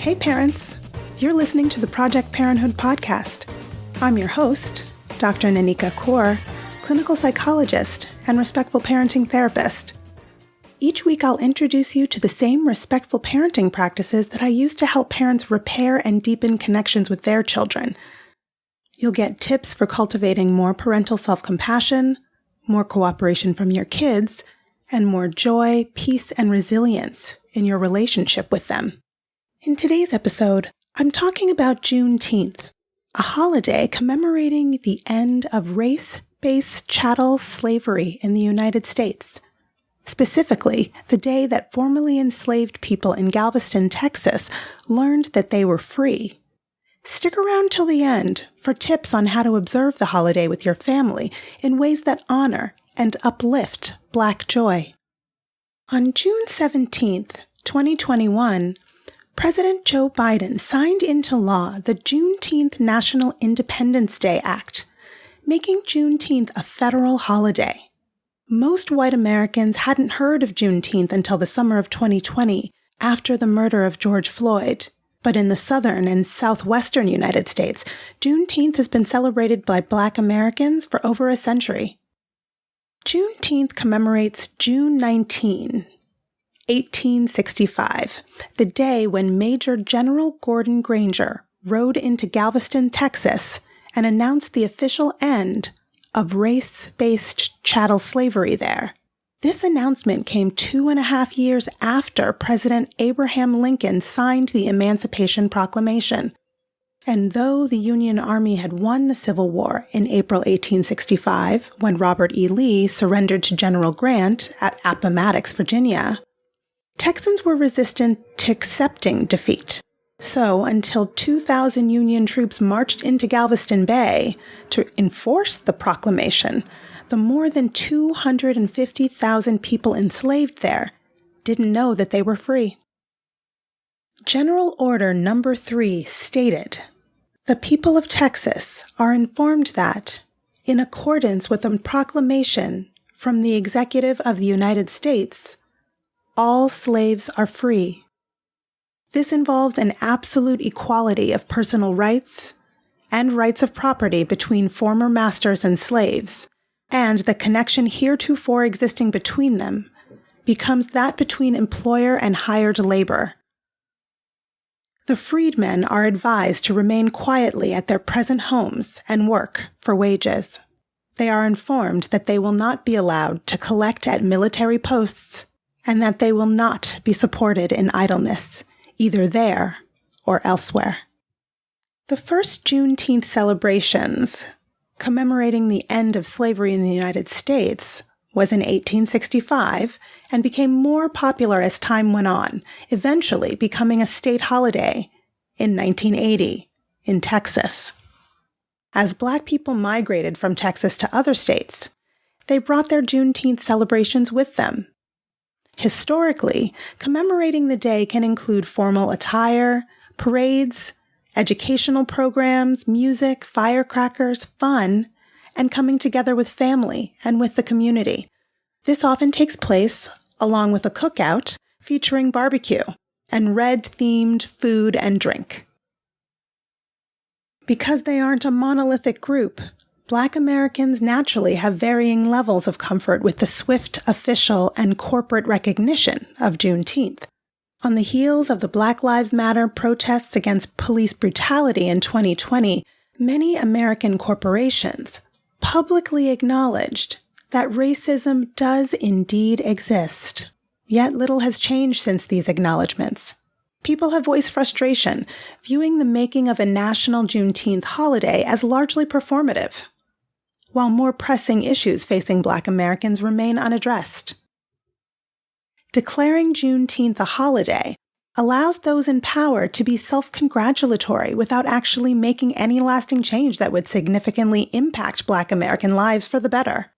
Hey parents, you're listening to the Project Parenthood podcast. I'm your host, Dr. Nanika Coor, clinical psychologist and respectful parenting therapist. Each week I'll introduce you to the same respectful parenting practices that I use to help parents repair and deepen connections with their children. You'll get tips for cultivating more parental self-compassion, more cooperation from your kids, and more joy, peace, and resilience in your relationship with them. In today's episode, I'm talking about Juneteenth, a holiday commemorating the end of race-based chattel slavery in the United States. Specifically, the day that formerly enslaved people in Galveston, Texas, learned that they were free. Stick around till the end for tips on how to observe the holiday with your family in ways that honor and uplift Black joy. On June 17th, 2021, President Joe Biden signed into law the Juneteenth National Independence Day Act, making Juneteenth a federal holiday. Most white Americans hadn't heard of Juneteenth until the summer of 2020, after the murder of George Floyd. But in the southern and southwestern United States, Juneteenth has been celebrated by Black Americans for over a century. Juneteenth commemorates June 19, 1865, the day when Major General Gordon Granger rode into Galveston, Texas, and announced the official end of race-based chattel slavery there. This announcement came 2.5 years after President Abraham Lincoln signed the Emancipation Proclamation. And though the Union Army had won the Civil War in April 1865, when Robert E. Lee surrendered to General Grant at Appomattox, Virginia, Texans were resistant to accepting defeat. So, until 2,000 Union troops marched into Galveston Bay to enforce the proclamation, the more than 250,000 people enslaved there didn't know that they were free. General Order No. 3 stated, "The people of Texas are informed that, in accordance with a proclamation from the Executive of the United States, all slaves are free. This involves an absolute equality of personal rights and rights of property between former masters and slaves, and the connection heretofore existing between them becomes that between employer and hired labor. The freedmen are advised to remain quietly at their present homes and work for wages. They are informed that they will not be allowed to collect at military posts and that they will not be supported in idleness, either there or elsewhere." The first Juneteenth celebrations commemorating the end of slavery in the United States was in 1865 and became more popular as time went on, eventually becoming a state holiday in 1980 in Texas. As Black people migrated from Texas to other states, they brought their Juneteenth celebrations with them. Historically, commemorating the day can include formal attire, parades, educational programs, music, firecrackers, fun, and coming together with family and with the community. This often takes place along with a cookout featuring barbecue and red-themed food and drink. Because they aren't a monolithic group, Black Americans naturally have varying levels of comfort with the swift official and corporate recognition of Juneteenth. On the heels of the Black Lives Matter protests against police brutality in 2020, many American corporations publicly acknowledged that racism does indeed exist. Yet little has changed since these acknowledgments. People have voiced frustration, viewing the making of a national Juneteenth holiday as largely performative, while more pressing issues facing Black Americans remain unaddressed. Declaring Juneteenth a holiday allows those in power to be self-congratulatory without actually making any lasting change that would significantly impact Black American lives for the better.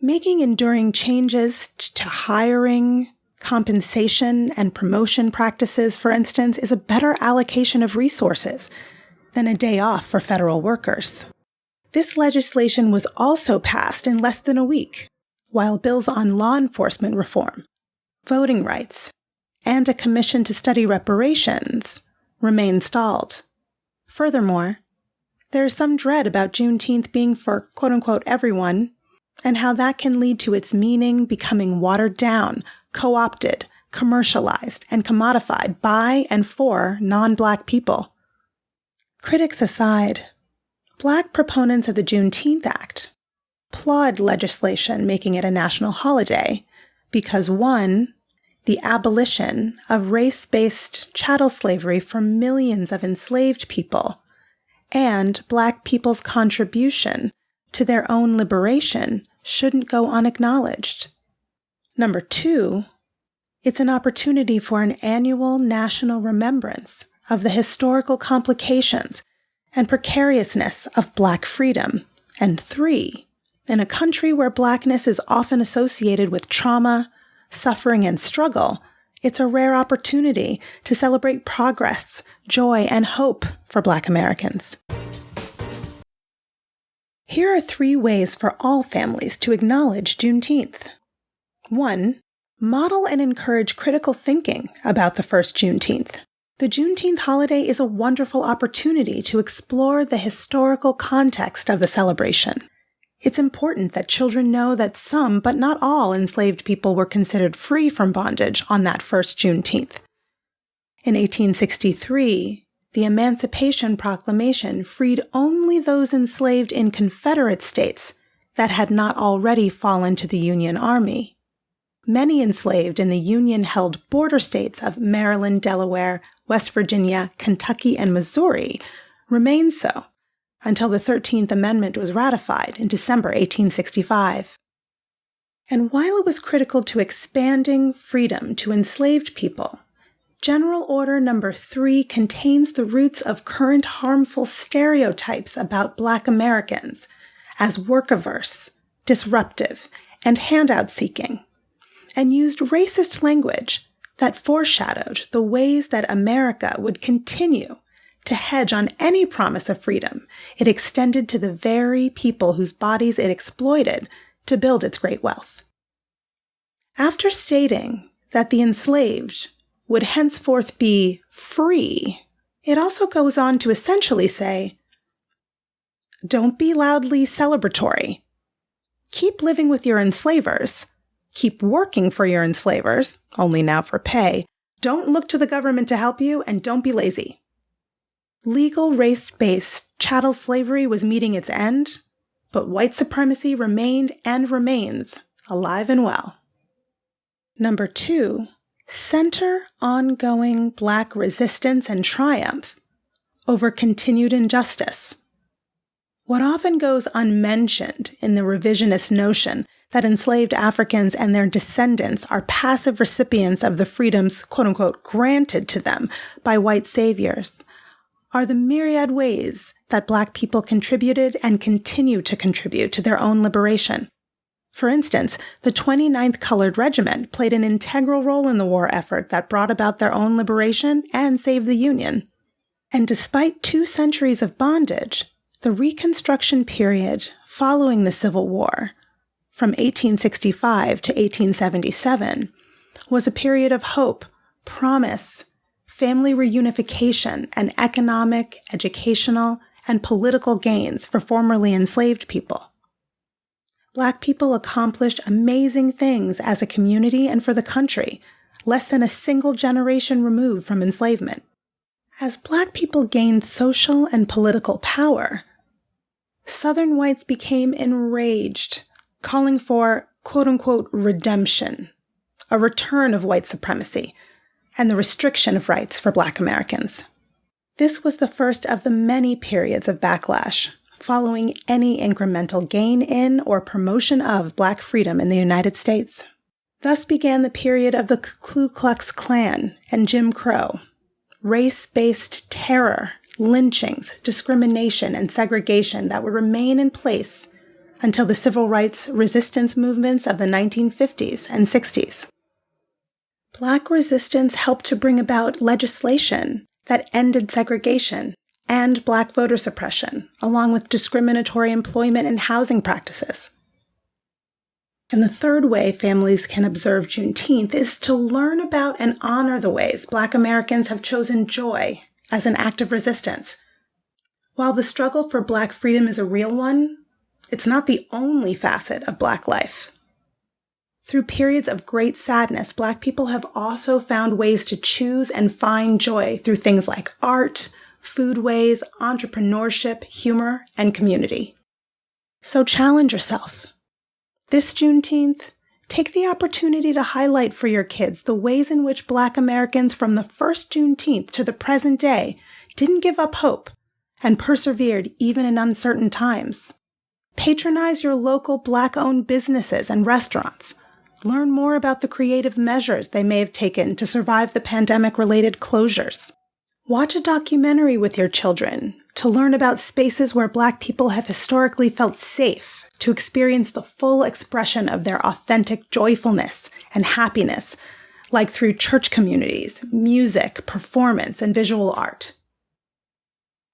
Making enduring changes to hiring, compensation, and promotion practices, for instance, is a better allocation of resources than a day off for federal workers. This legislation was also passed in less than a week, while bills on law enforcement reform, voting rights, and a commission to study reparations remain stalled. Furthermore, there is some dread about Juneteenth being for quote-unquote everyone, and how that can lead to its meaning becoming watered down, co-opted, commercialized, and commodified by and for non-Black people. Critics aside, Black proponents of the Juneteenth Act applaud legislation making it a national holiday because, one, the abolition of race-based chattel slavery for millions of enslaved people and Black people's contribution to their own liberation shouldn't go unacknowledged. Number two, it's an opportunity for an annual national remembrance of the historical complications and precariousness of Black freedom. And three, in a country where Blackness is often associated with trauma, suffering, and struggle, it's a rare opportunity to celebrate progress, joy, and hope for Black Americans. Here are 3 ways for all families to acknowledge Juneteenth. 1. Model and encourage critical thinking about the first Juneteenth. The Juneteenth holiday is a wonderful opportunity to explore the historical context of the celebration. It's important that children know that some, but not all, enslaved people were considered free from bondage on that first Juneteenth. In 1863, the Emancipation Proclamation freed only those enslaved in Confederate states that had not already fallen to the Union Army. Many enslaved in the Union-held border states of Maryland, Delaware, West Virginia, Kentucky, and Missouri remained so until the 13th Amendment was ratified in December 1865. And while it was critical to expanding freedom to enslaved people, General Order No. 3 contains the roots of current harmful stereotypes about Black Americans as work-averse, disruptive, and handout-seeking, and used racist language that foreshadowed the ways that America would continue to hedge on any promise of freedom it extended to the very people whose bodies it exploited to build its great wealth. After stating that the enslaved would henceforth be free, it also goes on to essentially say, don't be loudly celebratory. Keep living with your enslavers. Keep working for your enslavers, only now for pay. Don't look to the government to help you, and don't be lazy. Legal race-based chattel slavery was meeting its end, but white supremacy remained and remains alive and well. Number 2, center ongoing Black resistance and triumph over continued injustice. What often goes unmentioned in the revisionist notion that enslaved Africans and their descendants are passive recipients of the freedoms, quote-unquote, granted to them by white saviors, are the myriad ways that Black people contributed and continue to contribute to their own liberation. For instance, the 29th Colored Regiment played an integral role in the war effort that brought about their own liberation and saved the Union. And despite 2 centuries of bondage, the Reconstruction period following the Civil War, from 1865 to 1877, was a period of hope, promise, family reunification, and economic, educational, and political gains for formerly enslaved people. Black people accomplished amazing things as a community and for the country, less than a single generation removed from enslavement. As Black people gained social and political power, Southern whites became enraged, calling for, quote-unquote, redemption, a return of white supremacy, and the restriction of rights for Black Americans. This was the first of the many periods of backlash following any incremental gain in or promotion of Black freedom in the United States. Thus began the period of the Ku Klux Klan and Jim Crow, race-based terror, lynchings, discrimination, and segregation that would remain in place until the civil rights resistance movements of the 1950s and 60s. Black resistance helped to bring about legislation that ended segregation and Black voter suppression, along with discriminatory employment and housing practices. And the third way families can observe Juneteenth is to learn about and honor the ways Black Americans have chosen joy as an act of resistance. While the struggle for Black freedom is a real one, it's not the only facet of Black life. Through periods of great sadness, Black people have also found ways to choose and find joy through things like art, foodways, entrepreneurship, humor, and community. So challenge yourself. This Juneteenth, take the opportunity to highlight for your kids the ways in which Black Americans from the first Juneteenth to the present day didn't give up hope and persevered even in uncertain times. Patronize your local Black-owned businesses and restaurants. Learn more about the creative measures they may have taken to survive the pandemic-related closures. Watch a documentary with your children to learn about spaces where Black people have historically felt safe to experience the full expression of their authentic joyfulness and happiness, like through church communities, music, performance, and visual art.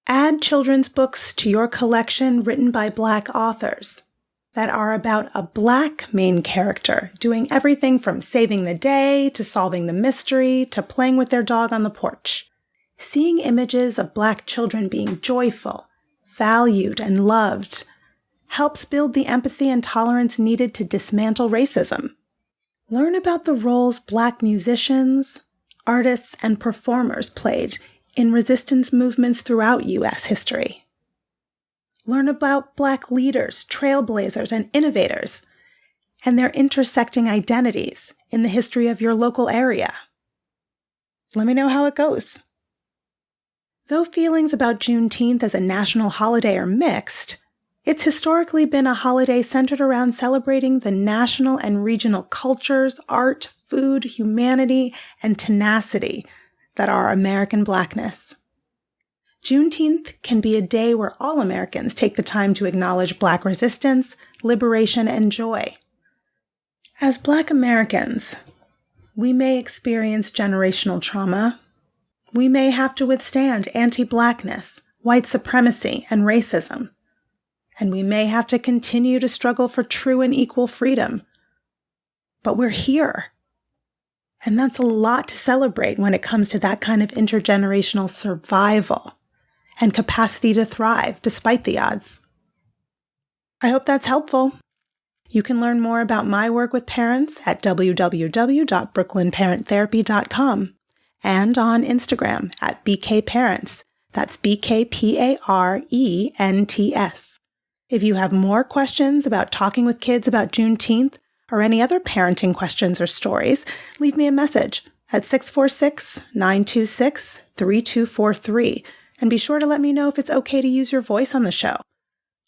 Add children's books to your collection written by Black authors that are about a Black main character doing everything from saving the day to solving the mystery to playing with their dog on the porch. Seeing images of Black children being joyful, valued, and loved helps build the empathy and tolerance needed to dismantle racism. Learn about the roles Black musicians, artists, and performers played in resistance movements throughout U.S. history. Learn about Black leaders, trailblazers, and innovators, and their intersecting identities in the history of your local area. Let me know how it goes. Though feelings about Juneteenth as a national holiday are mixed, it's historically been a holiday centered around celebrating the national and regional cultures, art, food, humanity, and tenacity that are American Blackness. Juneteenth can be a day where all Americans take the time to acknowledge Black resistance, liberation, and joy. As Black Americans, we may experience generational trauma. We may have to withstand anti-Blackness, white supremacy, and racism. And we may have to continue to struggle for true and equal freedom. But we're here. And that's a lot to celebrate when it comes to that kind of intergenerational survival and capacity to thrive despite the odds. I hope that's helpful. You can learn more about my work with parents at www.brooklynparenttherapy.com and on Instagram at BKParents. That's BKPARENTS. If you have more questions about talking with kids about Juneteenth or any other parenting questions or stories, leave me a message at 646-926-3243. And be sure to let me know if it's okay to use your voice on the show.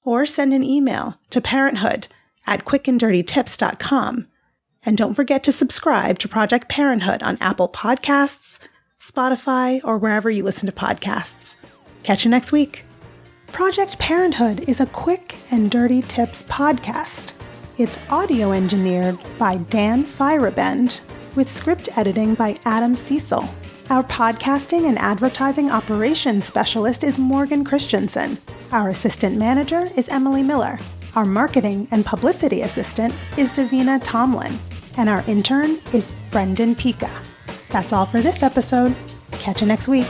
Or send an email to parenthood@quickanddirtytips.com. And don't forget to subscribe to Project Parenthood on Apple Podcasts, Spotify, or wherever you listen to podcasts. Catch you next week. Project Parenthood is a Quick and Dirty Tips podcast. It's audio engineered by Dan Feierabend with script editing by Adam Cecil. Our podcasting and advertising operations specialist is Morgan Christensen. Our assistant manager is Emily Miller. Our marketing and publicity assistant is Davina Tomlin. And our intern is Brendan Pika. That's all for this episode. Catch you next week.